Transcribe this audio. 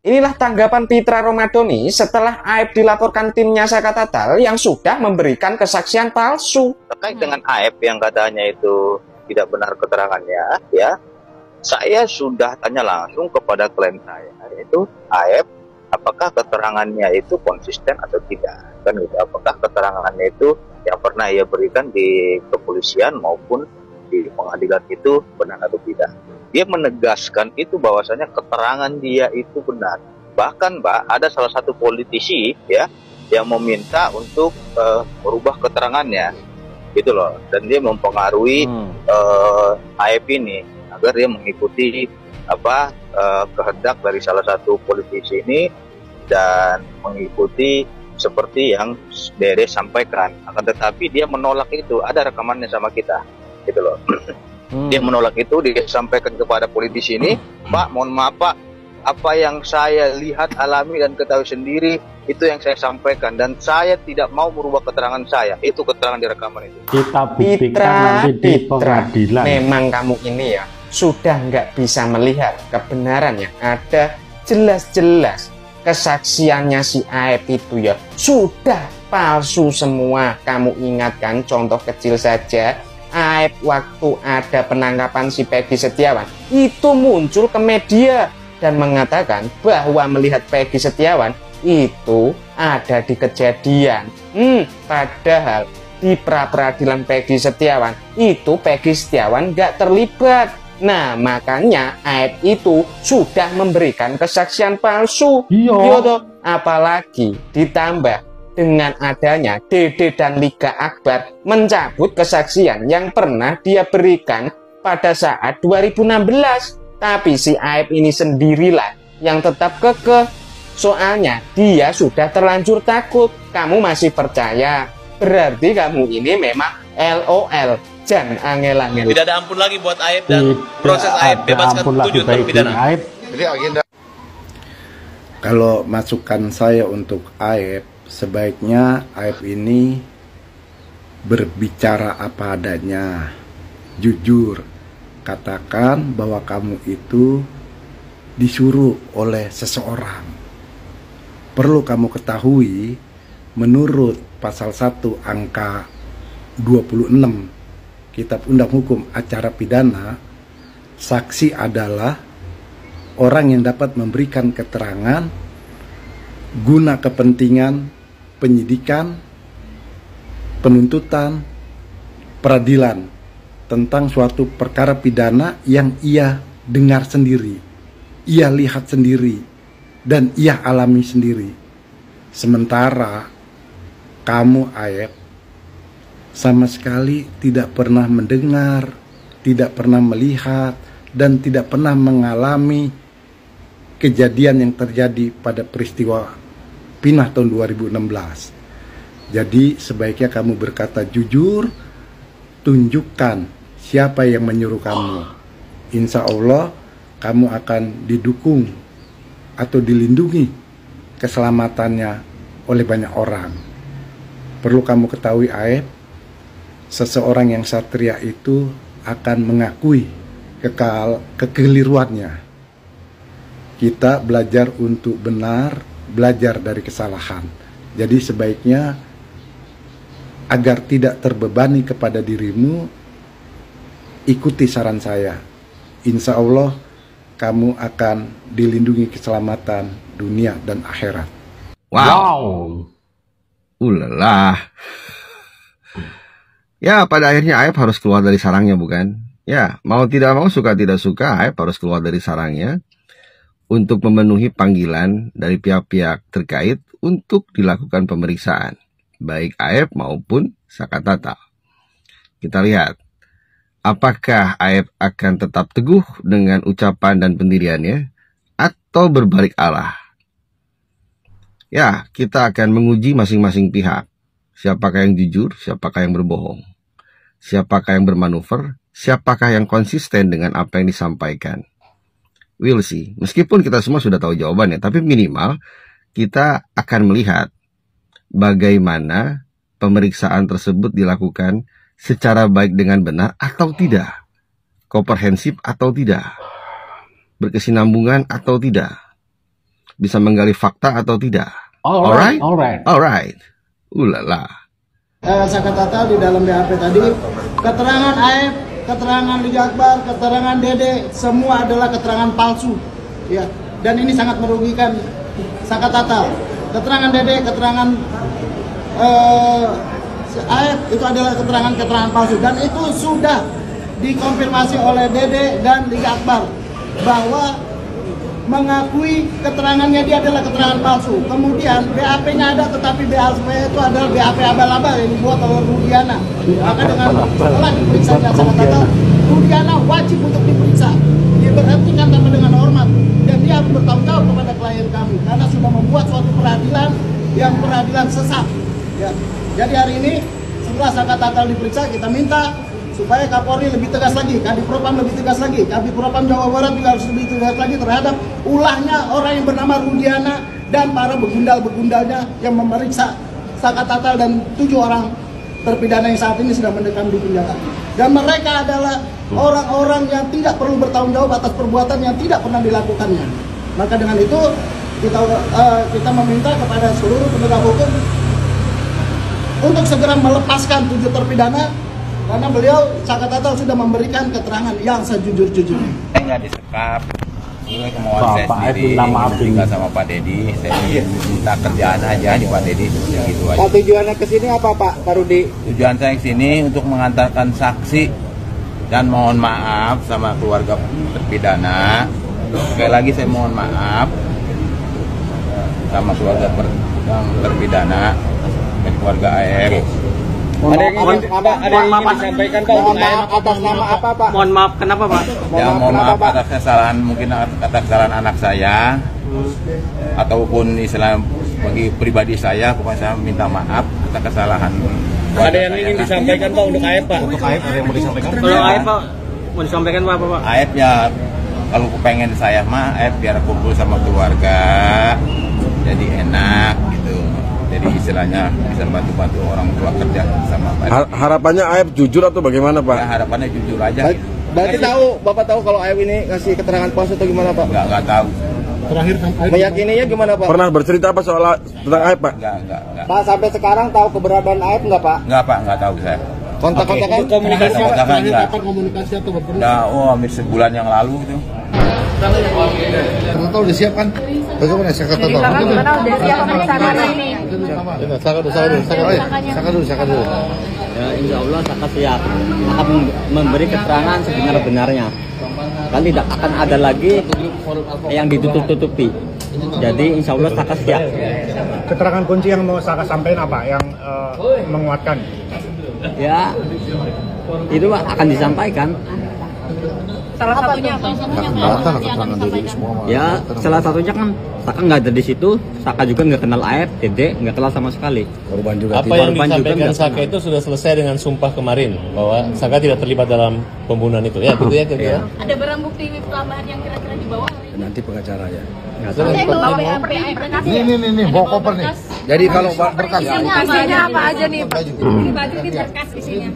Inilah tanggapan Pitra Romadhoni setelah Aib dilaporkan timnya Saka Tatal yang sudah memberikan kesaksian palsu. Terkait dengan Aib yang katanya itu tidak benar keterangannya, ya, saya sudah tanya langsung kepada klien saya, yaitu Aib, apakah keterangannya itu konsisten atau tidak, kan gitu. Apakah keterangannya itu yang pernah ia berikan di kepolisian maupun di pengadilan itu benar atau tidak. Dia menegaskan itu bahwasanya keterangan dia itu benar. Bahkan Mbak, ada salah satu politisi ya yang meminta untuk merubah keterangannya, gitu loh. Dan dia mempengaruhi Aib ini agar dia mengikuti kehendak dari salah satu politisi ini dan mengikuti seperti yang Dede sampaikan. Akan tetapi dia menolak itu. Ada rekamannya sama kita, gitu loh. Dia menolak itu, dia sampaikan kepada politisi ini, Pak, mohon maaf Pak, apa yang saya lihat, alami dan ketahui sendiri, itu yang saya sampaikan, dan saya tidak mau merubah keterangan saya. Itu keterangan di rekaman itu. Kita buktikan nanti di pengadilan. Memang kamu ini ya sudah nggak bisa melihat kebenarannya. Ada jelas-jelas kesaksiannya si Aib itu ya sudah palsu semua. Kamu ingatkan contoh kecil saja, Aib waktu ada penangkapan si Peggy Setiawan itu muncul ke media dan mengatakan bahwa melihat Peggy Setiawan itu ada di kejadian. Padahal di pra-peradilan Peggy Setiawan itu Peggy Setiawan nggak terlibat. Nah makanya Aib itu sudah memberikan kesaksian palsu. Iya. Apalagi ditambah dengan adanya Dede dan Liga Akbar mencabut kesaksian yang pernah dia berikan pada saat 2016. Tapi si Aib ini sendirilah yang tetap kekeh. Soalnya dia sudah terlanjur takut. Kamu masih percaya? Berarti kamu ini memang LOL. Jangan angel-angel. Tidak ada ampun lagi buat Aib dan proses Aib bebaskan 7 terpidana. Jadi agenda. Kalau masukan saya untuk Aib, sebaiknya Aib ini berbicara apa adanya, jujur. Katakan bahwa kamu itu disuruh oleh seseorang. Perlu kamu ketahui, menurut pasal 1 angka 26 Kitab Undang Hukum Acara Pidana, saksi adalah orang yang dapat memberikan keterangan guna kepentingan penyidikan, penuntutan, peradilan tentang suatu perkara pidana yang ia dengar sendiri, ia lihat sendiri, dan ia alami sendiri. Sementara kamu Aib sama sekali tidak pernah mendengar, tidak pernah melihat, dan tidak pernah mengalami kejadian yang terjadi pada peristiwa Pinah tahun 2016. Jadi sebaiknya kamu berkata jujur, tunjukkan siapa yang menyuruh kamu. Insya Allah kamu akan didukung atau dilindungi keselamatannya oleh banyak orang. Perlu kamu ketahui Aib, seseorang yang satria itu akan mengakui kekeliruannya. Kita belajar untuk benar, belajar dari kesalahan. Jadi sebaiknya agar tidak terbebani kepada dirimu, ikuti saran saya. Insya Allah kamu akan dilindungi keselamatan dunia dan akhirat. Wow. Ulala. Ya, pada akhirnya Aib harus keluar dari sarangnya, bukan? Ya, mau tidak mau, suka tidak suka, Aib harus keluar dari sarangnya untuk memenuhi panggilan dari pihak-pihak terkait untuk dilakukan pemeriksaan, baik Aib maupun Saka Tatal. Kita lihat, apakah Aib akan tetap teguh dengan ucapan dan pendiriannya atau berbalik arah? Ya, kita akan menguji masing-masing pihak. Siapakah yang jujur, siapakah yang berbohong, siapakah yang bermanuver, siapakah yang konsisten dengan apa yang disampaikan. We'll see. Meskipun kita semua sudah tahu jawabannya, tapi minimal kita akan melihat bagaimana pemeriksaan tersebut dilakukan secara baik dengan benar atau tidak, komprehensif atau tidak, berkesinambungan atau tidak. bisa menggali fakta atau tidak? Alright. Alright. Ulala. Saya katakan di dalam BAP tadi, keterangan AF, keterangan Liga Akbar, keterangan Dede, semua adalah keterangan palsu. Ya, dan ini sangat merugikan Saka Tatal. Keterangan Dede, keterangan AF itu adalah keterangan palsu, dan itu sudah dikonfirmasi oleh Dede dan Liga Akbar bahwa mengakui keterangannya dia adalah keterangan palsu. Kemudian BAP-nya ada, tetapi BAP itu adalah BAP abal-abal yang dibuat oleh Rudiana. Maka dengan setelah diperiksa Jaksa Tatal, Rudiana wajib untuk diperiksa, diberhentikan tanpa dengan hormat, dan dia harus bertanggung jawab kepada klien kami karena sudah membuat suatu peradilan yang peradilan sesat. Ya. Jadi hari ini setelah Saka Tatal diperiksa, kita minta supaya Kapolri lebih tegas lagi, Kadipropam lebih tegas lagi, Kadipropam Jawa Barat juga harus lebih tegas lagi terhadap ulahnya orang yang bernama Rudiana dan para begundal-begundalnya yang memeriksa Saka Tatal dan 7 orang terpidana yang saat ini sedang mendekam di penjara. Dan mereka adalah orang-orang yang tidak perlu bertanggung jawab atas perbuatan yang tidak pernah dilakukannya. Maka dengan itu kita meminta kepada seluruh penegak hukum untuk segera melepaskan 7 terpidana, karena beliau Saka Tatal sudah memberikan keterangan yang sejujur-jujurnya. Saya nggak disekap, ini kemauan saya sendiri, tinggal sama Pak Dedi. Saya minta kerjaan aja di Pak Dedi, gitu aja. Pak, tujuannya ke sini apa Pak Rudi? Tujuan saya ke sini untuk mengantarkan saksi dan mohon maaf sama keluarga terpidana. Sekali lagi saya mohon maaf sama keluarga yang terpidana dan keluarga AF. Ada yang ingin disampaikan Pak untuk AF atas nama apa Pak? Mohon maaf, kenapa Pak? Mohon maaf atas kesalahan, mungkin atas kesalahan anak saya ataupun istilah bagi pribadi saya, pokoknya saya minta maaf atas kesalahan. Ada yang ingin disampaikan Pak untuk AF Pak? Untuk AF ada yang mau disampaikan? Kalau AF Pak mau disampaikan apa Pak? AF ya kalau pengen saya mah AF biar kumpul sama keluarga, jadi enak gitu. Jadi istilahnya bisa bantu-bantu orang tua kerja sama Pak. Harapannya AF jujur atau bagaimana Pak? Ya, harapannya jujur aja. Gitu. Berarti Bapak tahu kalau AF ini ngasih keterangan palsu atau gimana Pak? Enggak tahu. Terakhir Meyakininya gimana Pak? Pernah bercerita apa soal tentang AF Pak? Enggak. Pak, sampai sekarang tahu keberadaan AF nggak Pak? Enggak Pak, enggak tahu saya. Kontak-kontakan? Komunikasi kapan komunikasi atau bertemu? Udah, hampir sebulan yang lalu itu. Karena tahu disiapkan. Bagaimana Saka Tatal? Saka dulu. Ya, insya Allah Saka siap akan memberi keterangan sebenar-benarnya. Kan tidak akan ada lagi yang ditutup-tutupi. Jadi insya Allah Saka siap. Keterangan kunci yang mau Saka sampaikan apa? Yang menguatkan? Ya, itu akan disampaikan. Salah satunya apa? Ya, salah satunya kan Saka nggak ada di situ. Saka juga nggak kenal AF, Dede nggak kenal sama sekali. Korban juga. Apa yang disampaikan Saka itu sudah selesai dengan sumpah kemarin bahwa Saka tidak terlibat dalam pembunuhan itu. Ya, gitu ya kira-kira. Ada barang bukti tambahan yang kira-kira dibawa? Nanti pengacara ya. Ini bawa koper nih. Jadi kalau berkas isinya apa aja nih Pak? Ini berkas isinya.